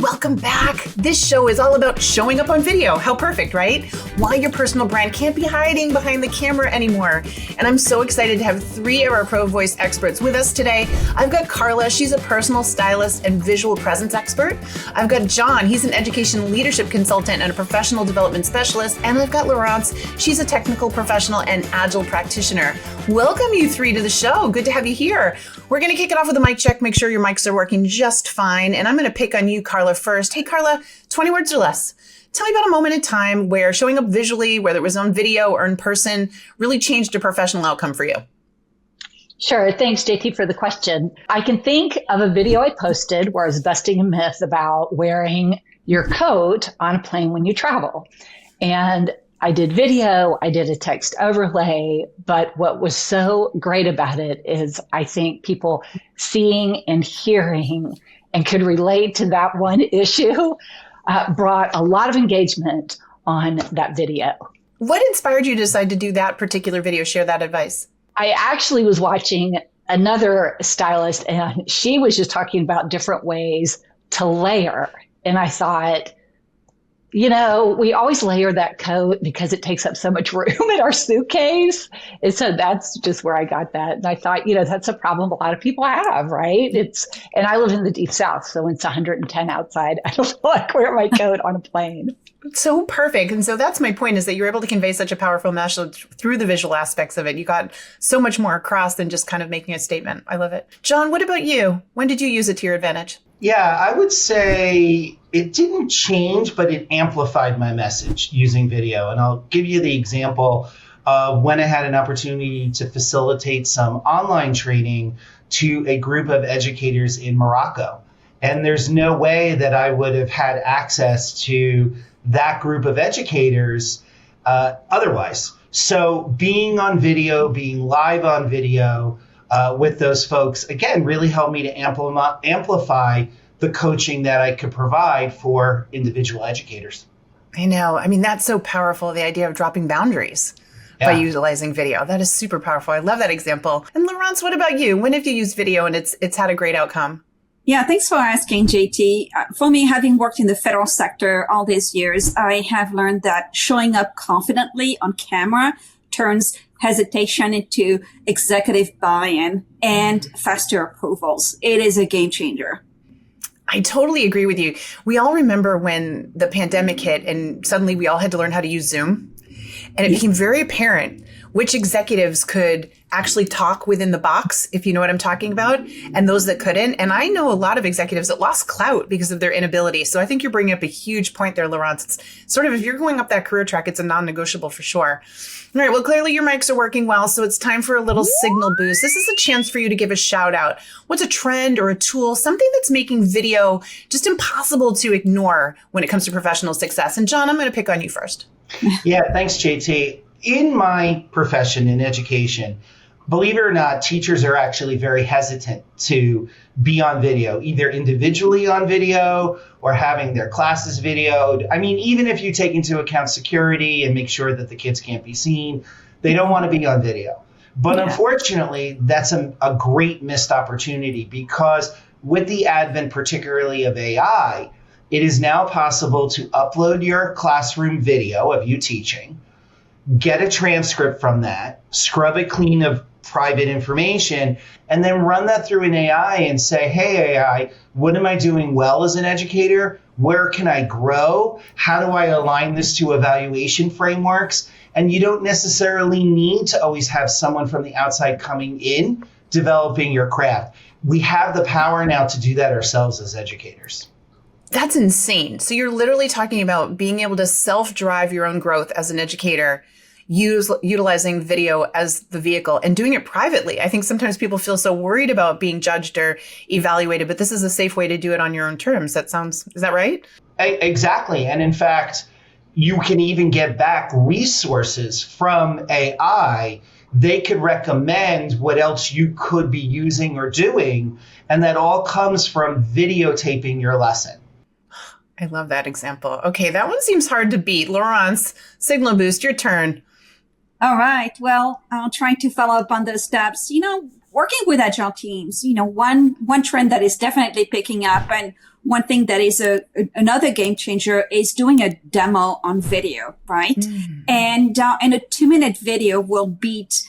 welcome back. This show is all about showing up on video. How perfect, right? Why your personal brand can't be hiding behind the camera anymore. And I'm so excited to have 3 of our Pro Voice experts with us today. I've got Carla, she's a personal stylist and visual presence expert. I've got John, he's an education leadership consultant and a professional development specialist. And I've got Laurence, she's a technical professional and agile practitioner. Welcome you 3 to the show. Good to have you here. We're going to kick it off with a mic check. Make sure your mics are working just fine. And I'm going to pick on you, Carla, first. Hey, Carla, 20 words or less. Tell me about a moment in time where showing up visually, whether it was on video or in person, really changed a professional outcome for you. Sure. Thanks, JT, for the question. I can think of a video I posted where I was busting a myth about wearing your coat on a plane when you travel. And I did video, I did a text overlay, but what was so great about it is I think people seeing and hearing and could relate to that one issue brought a lot of engagement on that video. What inspired you to decide to do that particular video, share that advice? I actually was watching another stylist and she was just talking about different ways to layer. And I thought, you know, we always layer that coat because it takes up so much room in our suitcase. And so that's just where I got that. And I thought, you know, that's a problem a lot of people have, right? And I live in the deep South, so when it's 110 outside, I don't like wear my coat on a plane. So perfect. And so that's my point, is that you're able to convey such a powerful message through the visual aspects of it. You got so much more across than just kind of making a statement. I love it. John, what about you? When did you use it to your advantage? Yeah, I would say it didn't change, but it amplified my message using video. And I'll give you the example of when I had an opportunity to facilitate some online training to a group of educators in Morocco. And there's no way that I would have had access to that group of educators otherwise. So being on video, being live on video with those folks, again, really helped me to amplify the coaching that I could provide for individual educators. I know. I mean, that's so powerful, the idea of dropping boundaries by utilizing video. That is super powerful. I love that example. And Laurence, what about you? When have you used video and it's had a great outcome? Yeah, thanks for asking, JT. For me, having worked in the federal sector all these years, I have learned that showing up confidently on camera turns hesitation into executive buy-in and faster approvals. It is a game changer. I totally agree with you. We all remember when the pandemic hit and suddenly we all had to learn how to use Zoom. And it became very apparent which executives could actually talk within the box, if you know what I'm talking about, and those that couldn't. And I know a lot of executives that lost clout because of their inability. So I think you're bringing up a huge point there, Laurence. It's sort of, if you're going up that career track, it's a non-negotiable for sure. All right, well, clearly your mics are working well, so it's time for a little signal boost. This is a chance for you to give a shout out. What's a trend or a tool, something that's making video just impossible to ignore when it comes to professional success? And John, I'm going to pick on you first. Yeah, thanks, JT. In my profession in education, believe it or not, teachers are actually very hesitant to be on video, either individually on video or having their classes videoed. I mean, even if you take into account security and make sure that the kids can't be seen, they don't want to be on video. But unfortunately, that's a great missed opportunity, because with the advent particularly of AI, it is now possible to upload your classroom video of you teaching, get a transcript from that, scrub it clean of private information, and then run that through an AI and say, hey, AI, what am I doing well as an educator? Where can I grow? How do I align this to evaluation frameworks? And you don't necessarily need to always have someone from the outside coming in developing your craft. We have the power now to do that ourselves as educators. That's insane. So you're literally talking about being able to self-drive your own growth as an educator, utilizing video as the vehicle and doing it privately. I think sometimes people feel so worried about being judged or evaluated, but this is a safe way to do it on your own terms. Is that right? Exactly. And in fact, you can even get back resources from AI. They could recommend what else you could be using or doing. And that all comes from videotaping your lesson. I love that example. Okay, that one seems hard to beat. Laurence, signal boost, your turn. All right. Well, I'll try to follow up on those steps. Working with agile teams, one trend that is definitely picking up and one thing that is another game changer is doing a demo on video, right? And a 2-minute video will beat,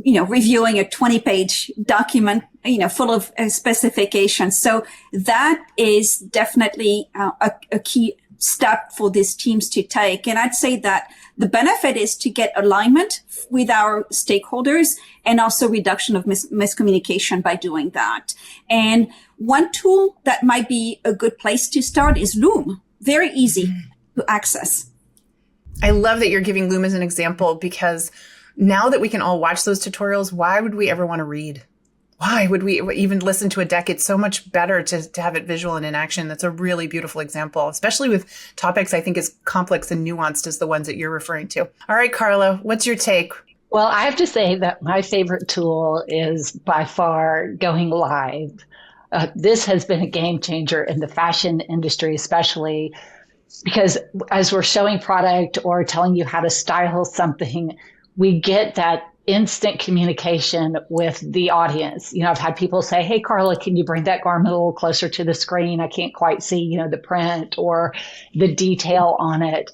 reviewing a 20-page document, full of specifications. So that is definitely a key step for these teams to take. And I'd say that the benefit is to get alignment with our stakeholders and also reduction of miscommunication by doing that. And one tool that might be a good place to start is Loom. Very easy to access. I love that you're giving Loom as an example, because now that we can all watch those tutorials, why would we ever want to read? Why would we even listen to a deck? It's so much better to have it visual and in action. That's a really beautiful example, especially with topics I think as complex and nuanced as the ones that you're referring to. All right, Carla, what's your take? Well, I have to say that my favorite tool is by far going live. This has been a game changer in the fashion industry, especially because as we're showing product or telling you how to style something, we get that instant communication with the audience. I've had people say, "Hey, Carla, can you bring that garment a little closer to the screen? I can't quite see, the print or the detail on it."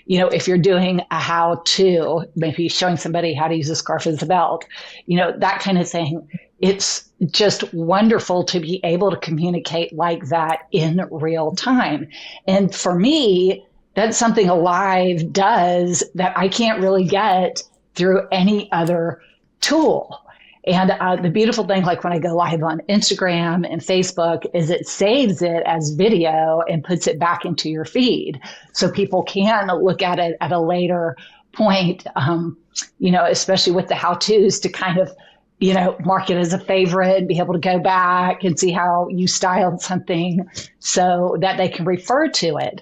If you're doing a how-to, maybe showing somebody how to use a scarf as a belt, that kind of thing. It's just wonderful to be able to communicate like that in real time. And for me, that's something a live does that I can't really get through any other tool. And the beautiful thing, like when I go live on Instagram and Facebook, is it saves it as video and puts it back into your feed. So people can look at it at a later point, especially with the how-tos to kind of, mark it as a favorite and be able to go back and see how you styled something so that they can refer to it.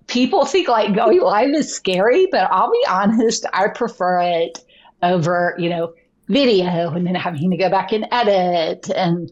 People think like going live is scary, but I'll be honest, I prefer it over, video and then having to go back and edit and,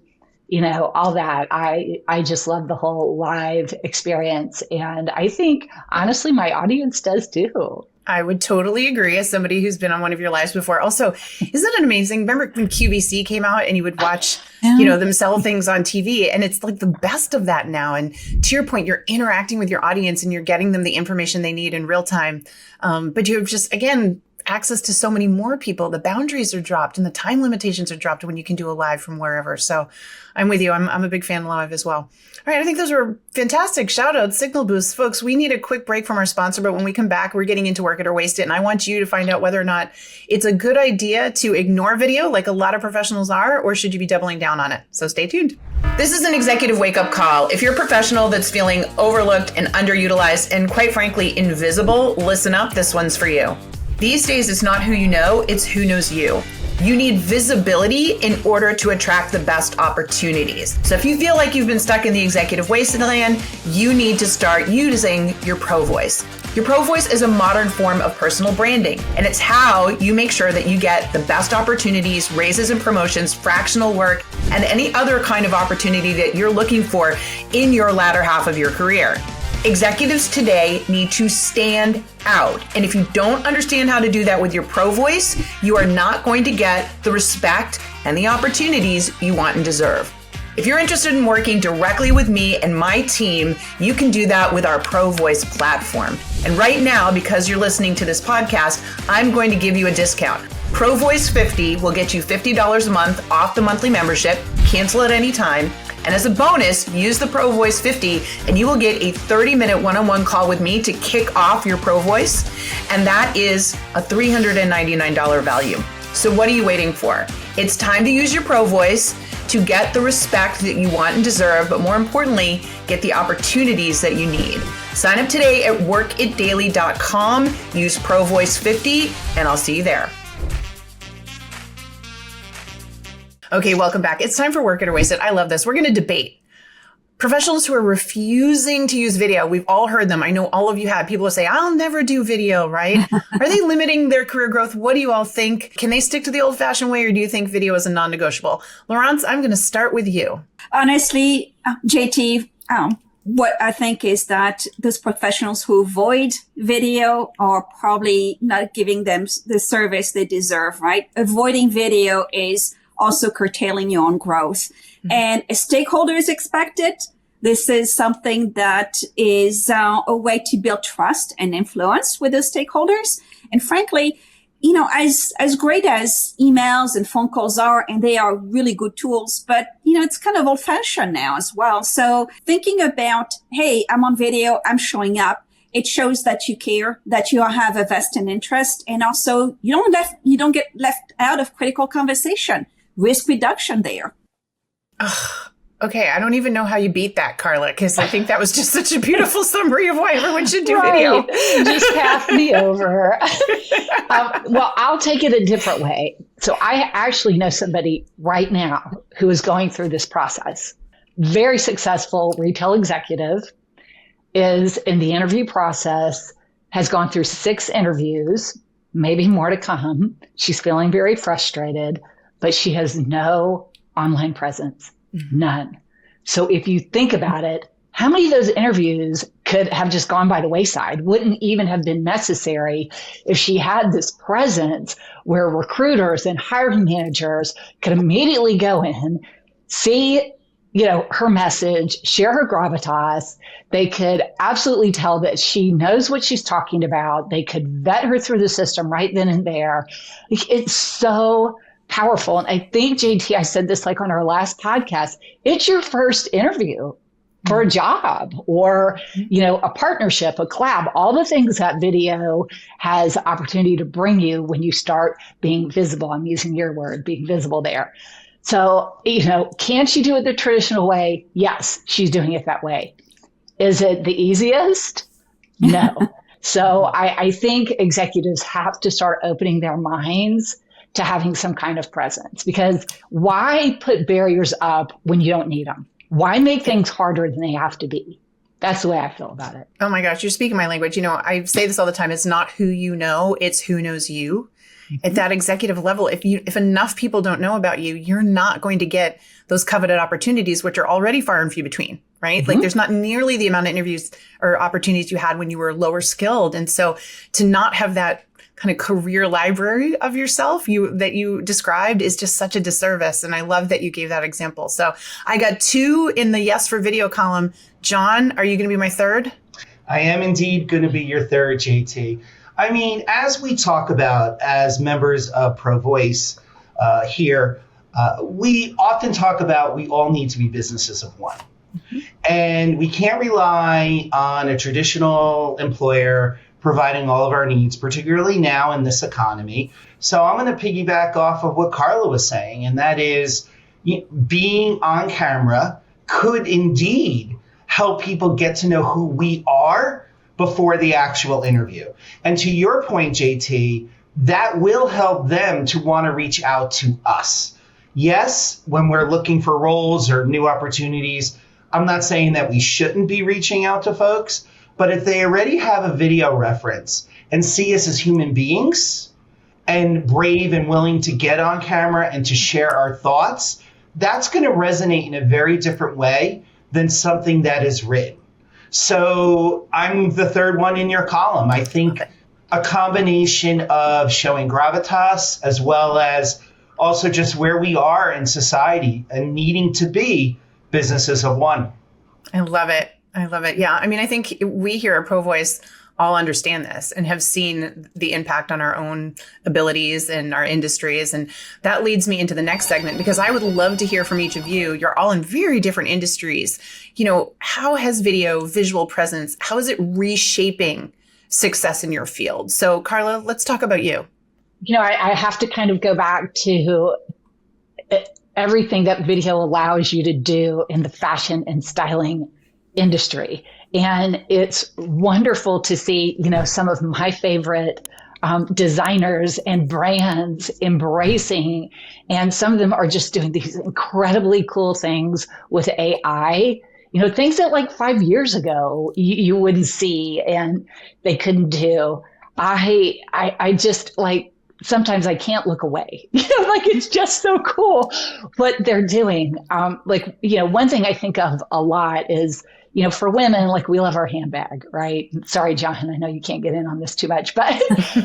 all that. I just love the whole live experience. And I think, honestly, my audience does too. I would totally agree as somebody who's been on one of your lives before. Also, isn't it amazing? Remember when QVC came out and you would watch, them sell things on TV, and it's like the best of that now. And to your point, you're interacting with your audience and you're getting them the information they need in real time. But you have just, again, access to so many more people. The boundaries are dropped and the time limitations are dropped when you can do a live from wherever. So I'm with you. I'm a big fan of live as well. All right. I think those were fantastic shout outs, signal boosts. Folks, we need a quick break from our sponsor, but when we come back, we're getting into work it or waste it. And I want you to find out whether or not it's a good idea to ignore video like a lot of professionals are, or should you be doubling down on it? So stay tuned. This is an executive wake-up call. If you're a professional that's feeling overlooked and underutilized and quite frankly invisible, listen up. This one's for you. These days, it's not who you know, it's who knows you. You need visibility in order to attract the best opportunities. So if you feel like you've been stuck in the executive wasteland, you need to start using your Pro Voice. Your Pro Voice is a modern form of personal branding, and it's how you make sure that you get the best opportunities, raises and promotions, fractional work, and any other kind of opportunity that you're looking for in your latter half of your career. Executives today need to stand out. And if you don't understand how to do that with your Pro Voice, you are not going to get the respect and the opportunities you want and deserve. If you're interested in working directly with me and my team, you can do that with our Pro Voice platform. And right now, because you're listening to this podcast, I'm going to give you a discount. Pro Voice 50 will get you $50 a month off the monthly membership. Cancel at any time. And as a bonus, use the Pro Voice 50 and you will get a 30-minute one-on-one call with me to kick off your Pro Voice. And that is a $399 value. So what are you waiting for? It's time to use your Pro Voice to get the respect that you want and deserve, but more importantly, get the opportunities that you need. Sign up today at workitdaily.com, use Pro Voice 50, and I'll see you there. Okay, welcome back. It's time for Work It or Waste It. I love this. We're going to debate. Professionals who are refusing to use video, we've all heard them. I know all of you have. People will say, I'll never do video, right? Are they limiting their career growth? What do you all think? Can they stick to the old-fashioned way, or do you think video is a non-negotiable? Laurence, I'm going to start with you. Honestly, JT, what I think is that those professionals who avoid video are probably not giving them the service they deserve, right? Avoiding video is also curtailing your own growth. Mm-hmm. And stakeholders expect it, This is something that is a way to build trust and influence with the stakeholders. And frankly, as great as emails and phone calls are, and they are really good tools, but, it's kind of old fashioned now as well. So thinking about, hey, I'm on video, I'm showing up. It shows that you care, that you have a vested interest, and also you don't get left out of critical conversation. Risk reduction there. Okay, I don't even know how you beat that, Carla, because I think that was just such a beautiful summary of why everyone should do video. Just half me over. Well, I'll take it a different way. So I actually know somebody right now who is going through this process. Very successful retail executive, is in the interview process, has gone through 6 interviews, maybe more to come. She's feeling very frustrated, but she has no online presence. None. So if you think about it, how many of those interviews could have just gone by the wayside, wouldn't even have been necessary if she had this presence where recruiters and hiring managers could immediately go in, see, her message, share her gravitas. They could absolutely tell that she knows what she's talking about. They could vet her through the system right then and there. It's so powerful. And I think, JT, I said this on our last podcast, it's your first interview for a job or, a partnership, a collab, all the things that video has opportunity to bring you when you start being visible. I'm using your word, being visible there. So, can she do it the traditional way? Yes, she's doing it that way. Is it the easiest? No. So I think executives have to start opening their minds to having some kind of presence, because why put barriers up when you don't need them? Why make things harder than they have to be? That's the way I feel about it. Oh my gosh, you're speaking my language. I say this all the time. It's not who you know, it's who knows you. At that executive level, if enough people don't know about you, you're not going to get those coveted opportunities, which are already far and few between, right? Mm-hmm. There's not nearly the amount of interviews or opportunities you had when you were lower skilled. And so to not have that kind of career library of yourself that you described is just such a disservice. And I love that you gave that example. So I got 2 in the yes for video column. John, are you going to be my third? I am indeed going to be your third, JT. I mean, as we talk about as members of ProVoice here, we often talk about we all need to be businesses of one. Mm-hmm. And we can't rely on a traditional employer providing all of our needs, particularly now in this economy. So I'm going to piggyback off of what Carla was saying, and that is being on camera could indeed help people get to know who we are before the actual interview. And to your point, JT, that will help them to want to reach out to us. Yes, when we're looking for roles or new opportunities, I'm not saying that we shouldn't be reaching out to folks, but if they already have a video reference and see us as human beings and brave and willing to get on camera and to share our thoughts, that's going to resonate in a very different way than something that is written. So I'm the third one in your column. I think a combination of showing gravitas as well as also just where we are in society and needing to be businesses of one. I love it. I love it. Yeah. I mean, I think we here at ProVoice all understand this and have seen the impact on our own abilities and our industries. And that leads me into the next segment, because I would love to hear from each of you. You're all in very different industries. How has video, visual presence, how is it reshaping success in your field? So Carla, let's talk about you. I have to kind of go back to everything that video allows you to do in the fashion and styling industry. And it's wonderful to see, some of my favorite designers and brands embracing, and some of them are just doing these incredibly cool things with AI, things that 5 years ago you wouldn't see and they couldn't do. I just sometimes I can't look away, it's just so cool what they're doing. One thing I think of a lot is, for women, we love our handbag, right? Sorry, John, I know you can't get in on this too much, but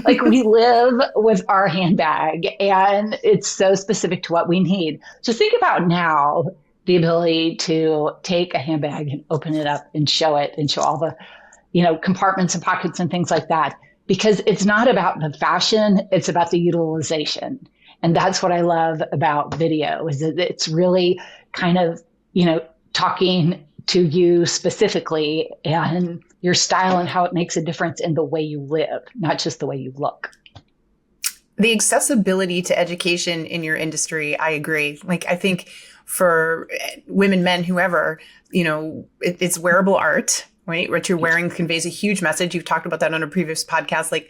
we live with our handbag and it's so specific to what we need. So think about now, the ability to take a handbag and open it up and show it and show all the, compartments and pockets and things like that. Because it's not about the fashion, it's about the utilization. And that's what I love about video, is that it's really kind of, talking to you specifically and your style and how it makes a difference in the way you live, not just the way you look. The accessibility to education in your industry, I agree. I think for women, men, whoever, it's wearable art, right? What you're wearing conveys a huge message. You've talked about that on a previous podcast.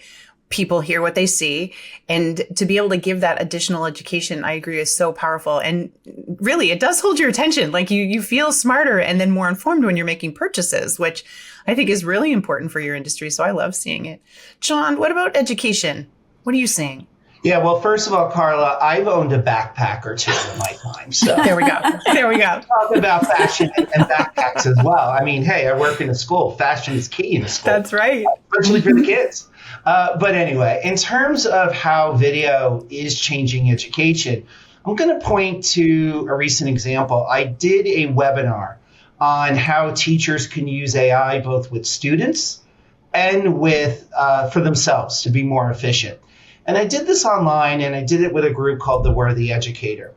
People hear what they see, and to be able to give that additional education, I agree, is so powerful. And really, it does hold your attention. You feel smarter and then more informed when you're making purchases, which I think is really important for your industry. So I love seeing it. John, what about education? What are you seeing? Yeah, well, first of all, Carla, I've owned a backpack or two in my time. So there we go. Talk about fashion and backpacks as well. I mean, hey, I work in a school. Fashion is key in a school. That's right. Especially for the kids. But anyway, in terms of how video is changing education, I'm going to point to a recent example. I did a webinar on how teachers can use AI both with students and with for themselves to be more efficient. And I did this online, and I did it with a group called the Worthy Educator.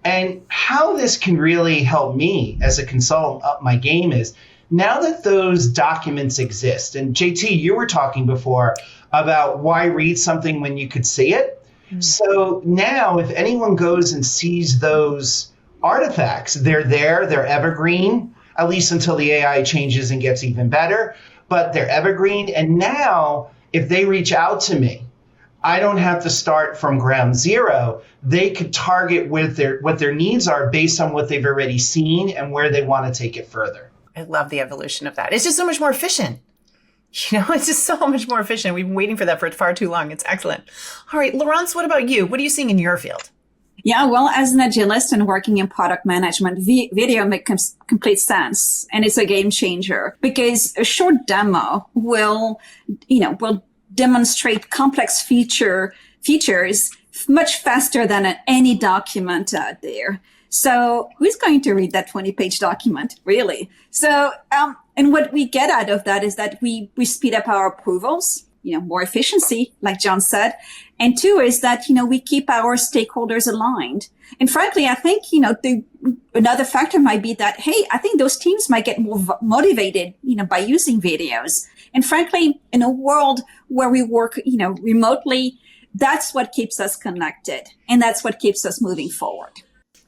And how this can really help me as a consultant up my game is, now that those documents exist, and JT, you were talking before about why read something when you could see it. Mm. So now if anyone goes and sees those artifacts, they're there, they're evergreen, at least until the AI changes and gets even better, but they're evergreen. And now if they reach out to me, I don't have to start from ground zero. They could target what their needs are based on what they've already seen and where they want to take it further. I love the evolution of that. It's just so much more efficient. It's just so much more efficient. We've been waiting for that for far too long. It's excellent. All right, Laurence, what about you? What are you seeing in your field? Yeah, well, as an agilist and working in product management, video makes complete sense. And it's a game changer because a short demo will demonstrate complex features much faster than any document out there. So who's going to read that 20-page document, really? So, and what we get out of that is that we speed up our approvals, more efficiency, like John said. And two is that, we keep our stakeholders aligned. And frankly, I think, another factor might be that, hey, I think those teams might get more motivated, by using videos. And frankly, in a world where we work, remotely, that's what keeps us connected. And that's what keeps us moving forward.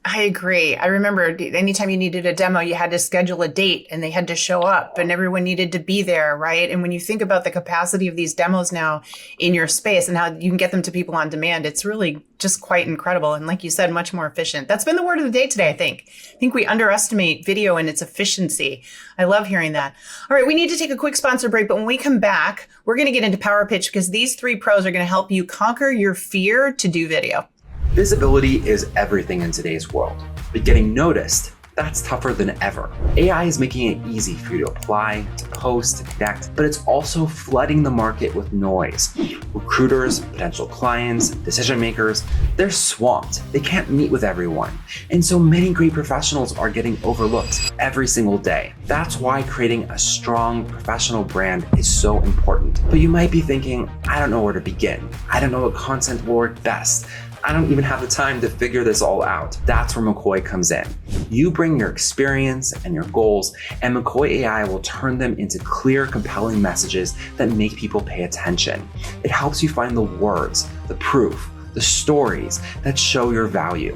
I agree. I remember anytime you needed a demo, you had to schedule a date and they had to show up and everyone needed to be there, right? And when you think about the capacity of these demos now in your space and how you can get them to people on demand, it's really just quite incredible. And like you said, much more efficient. That's been the word of the day today, I think. I think we underestimate video and its efficiency. I love hearing that. All right, we need to take a quick sponsor break, but when we come back, we're going to get into Power Pitch because these three pros are going to help you conquer your fear to do video. Visibility is everything in today's world, but getting noticed, that's tougher than ever. AI is making it easy for you to apply, to post, to connect, but it's also flooding the market with noise. Recruiters, potential clients, decision makers, they're swamped. They can't meet with everyone. And so many great professionals are getting overlooked every single day. That's why creating a strong professional brand is so important. But you might be thinking, I don't know where to begin. I don't know what content will work best. I don't even have the time to figure this all out. That's where McCoy comes in. You bring your experience and your goals, and McCoy AI will turn them into clear, compelling messages that make people pay attention. It helps you find the words, the proof, the stories that show your value.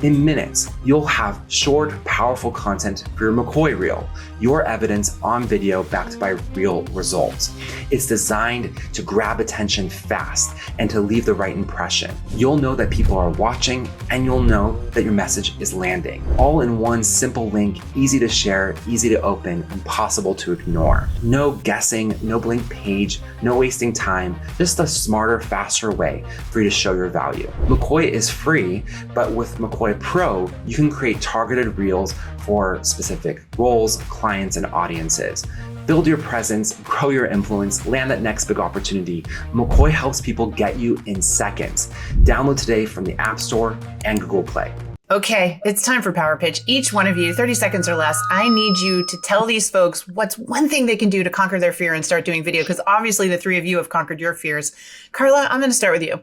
In minutes, you'll have short, powerful content for your McCoy Reel, your evidence on video backed by real results. It's designed to grab attention fast and to leave the right impression. You'll know that people are watching and you'll know that your message is landing. All in one simple link, easy to share, easy to open, impossible to ignore. No guessing, no blank page, no wasting time, just a smarter, faster way for you to show your value. McCoy is free, but with McCoy Pro, you can create targeted reels for specific roles, clients, and audiences. Build your presence, grow your influence, land that next big opportunity. McCoy helps people get you in seconds. Download today from the App Store and Google Play. Okay, it's time for Power Pitch. Each one of you, 30 seconds or less, I need you to tell these folks what's one thing they can do to conquer their fear and start doing video, because obviously the three of you have conquered your fears. Carla, I'm going to start with you.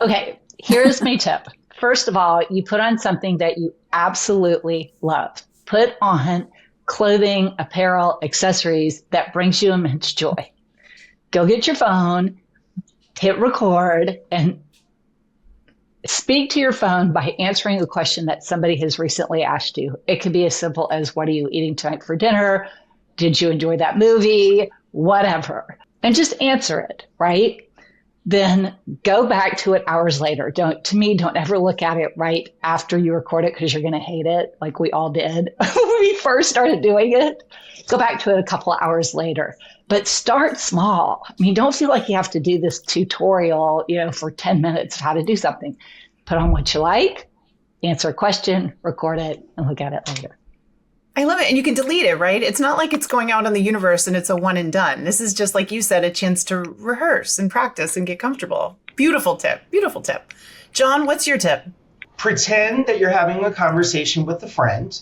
Okay, here's my tip. First of all, you put on something that you absolutely love. Put on clothing, apparel, accessories that brings you immense joy. Go get your phone, hit record, and speak to your phone by answering a question that somebody has recently asked you. It could be as simple as, what are you eating tonight for dinner? Did you enjoy that movie? Whatever. And just answer it, right? Then go back to it hours later. Don't ever look at it right after you record it, because you're going to hate it, like we all did when we first started doing it. Go back to it a couple of hours later. But start small. I mean, don't feel like you have to do this tutorial, for 10 minutes of how to do something. Put on what you like, answer a question, record it, and look at it later. I love it. And you can delete it, right? It's not like it's going out in the universe and it's a one and done. This is just, like you said, a chance to rehearse and practice and get comfortable. Beautiful tip. Beautiful tip. John, what's your tip? Pretend that you're having a conversation with a friend.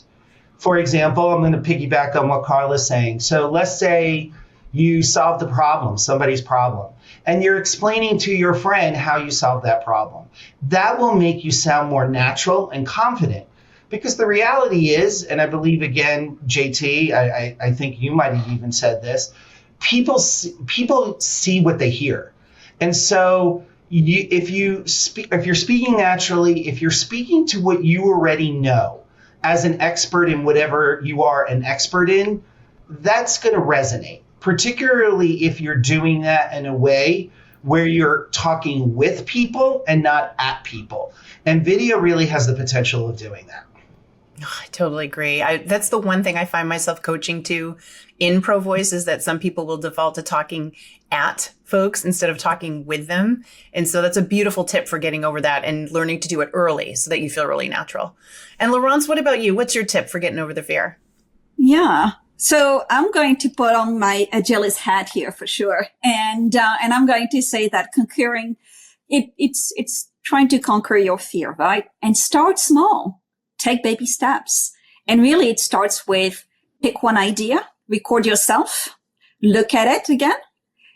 For example, I'm going to piggyback on what Carla's saying. So let's say you solved a problem, somebody's problem, and you're explaining to your friend how you solved that problem. That will make you sound more natural and confident. Because the reality is, and I believe, again, JT, I think you might have even said this, people see what they hear. And so if you're speaking naturally, if you're speaking to what you already know as an expert in whatever you are an expert in, that's going to resonate, particularly if you're doing that in a way where you're talking with people and not at people. And video really has the potential of doing that. Oh, I totally agree. That's the one thing I find myself coaching to in Pro Voice, is that some people will default to talking at folks instead of talking with them. And so that's a beautiful tip for getting over that and learning to do it early so that you feel really natural. And Laurence, what about you? What's your tip for getting over the fear? Yeah. So I'm going to put on my agilist hat here for sure. And I'm going to say that conquering it's trying to conquer your fear, right? And start small. Take baby steps. And really it starts with pick one idea, record yourself, look at it again,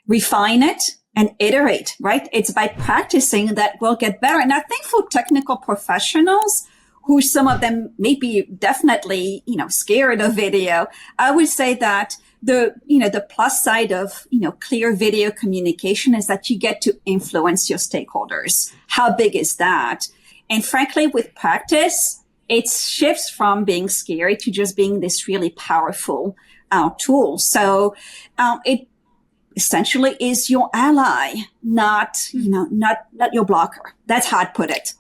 refine it, and iterate, right? It's by practicing that we'll get better. And I think for technical professionals, who some of them may be definitely, scared of video, I would say that the plus side of, clear video communication is that you get to influence your stakeholders. How big is that? And frankly, with practice, it shifts from being scary to just being this really powerful tool. So it essentially is your ally, not your blocker. That's how I'd put it.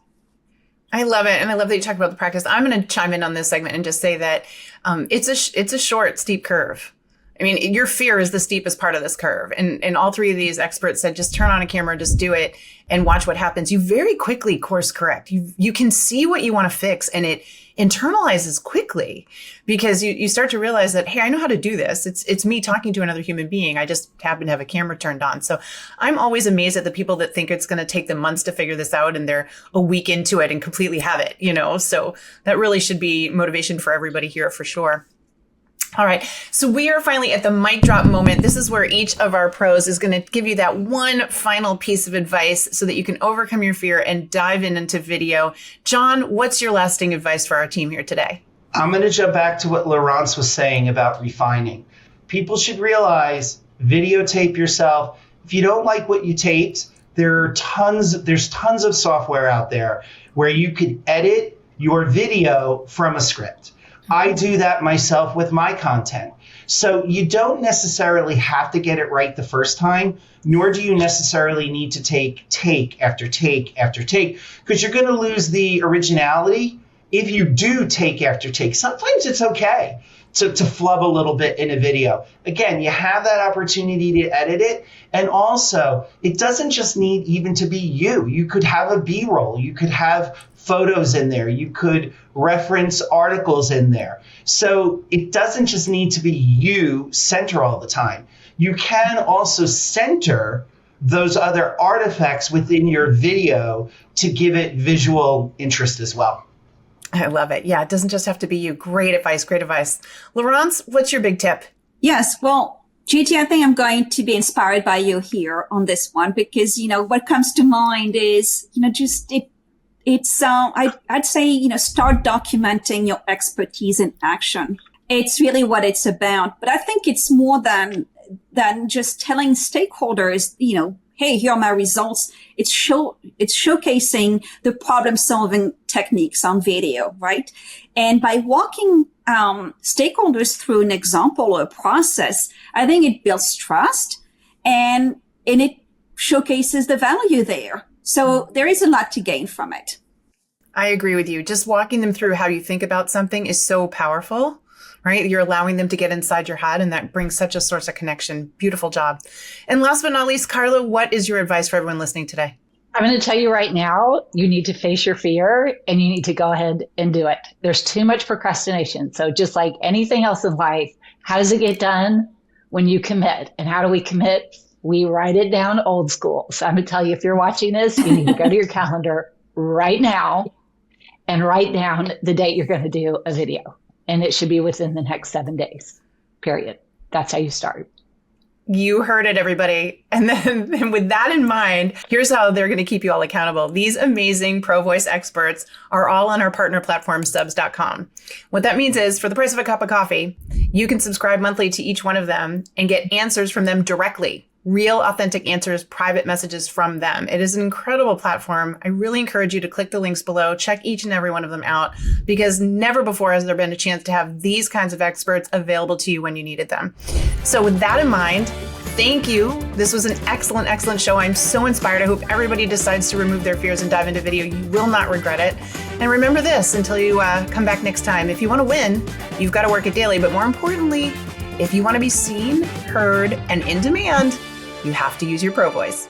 I love it. And I love that you talk about the practice. I'm going to chime in on this segment and just say that it's a short, steep curve. I mean, your fear is the steepest part of this curve. And all three of these experts said, just turn on a camera, just do it and watch what happens. You very quickly course correct. You can see what you want to fix, and it internalizes quickly because you start to realize that, hey, I know how to do this. It's me talking to another human being. I just happen to have a camera turned on. So I'm always amazed at the people that think it's going to take them months to figure this out and they're a week into it and completely have it, So that really should be motivation for everybody here for sure. All right. So we are finally at the mic drop moment. This is where each of our pros is going to give you that one final piece of advice so that you can overcome your fear and dive into video. John, what's your lasting advice for our team here today? I'm going to jump back to what Laurence was saying about refining. People should realize, videotape yourself. If you don't like what you taped, there's tons of software out there where you could edit your video from a script. I do that myself with my content. So you don't necessarily have to get it right the first time, nor do you necessarily need to take after take after take, because you're going to lose the originality if you do take after take. Sometimes it's okay to flub a little bit in a video. Again, you have that opportunity to edit it. And also, it doesn't just need even to be you. You could have a B-roll. You could have photos in there. You could reference articles in there. So it doesn't just need to be you center all the time. You can also center those other artifacts within your video to give it visual interest as well. I love it. Yeah, it doesn't just have to be you. Great advice. Great advice. Laurence, what's your big tip? Yes, well, Gigi, I think I'm going to be inspired by you here on this one because, what comes to mind is, I'd say, start documenting your expertise in action. It's really what it's about. But I think it's more than just telling stakeholders, hey, here are my results. It's showcasing the problem solving techniques on video, right? And by walking stakeholders through an example or a process, I think it builds trust and it showcases the value there. So there is a lot to gain from it. I agree with you. Just walking them through how you think about something is so powerful, right? You're allowing them to get inside your head, and that brings such a source of connection. Beautiful job. And last but not least, Carla, what is your advice for everyone listening today? I'm going to tell you right now, you need to face your fear and you need to go ahead and do it. There's too much procrastination. So just like anything else in life, how does it get done? When you commit. And how do we commit? We write it down old school. So I'm going to tell you, if you're watching this, you need to go to your calendar right now and write down the date you're going to do a video. And it should be within the next 7 days, period. That's how you start. You heard it, everybody. And then with that in mind, here's how they're going to keep you all accountable. These amazing Pro Voice experts are all on our partner platform, subs.com. What that means is for the price of a cup of coffee, you can subscribe monthly to each one of them and get answers from them directly. Real, authentic answers, private messages from them. It is an incredible platform. I really encourage you to click the links below, check each and every one of them out, because never before has there been a chance to have these kinds of experts available to you when you needed them. So with that in mind, thank you. This was an excellent, excellent show. I'm so inspired. I hope everybody decides to remove their fears and dive into video. You will not regret it. And remember this until you come back next time. If you want to win, you've got to work it daily. But more importantly, if you want to be seen, heard, and in demand, you have to use your Pro Voice.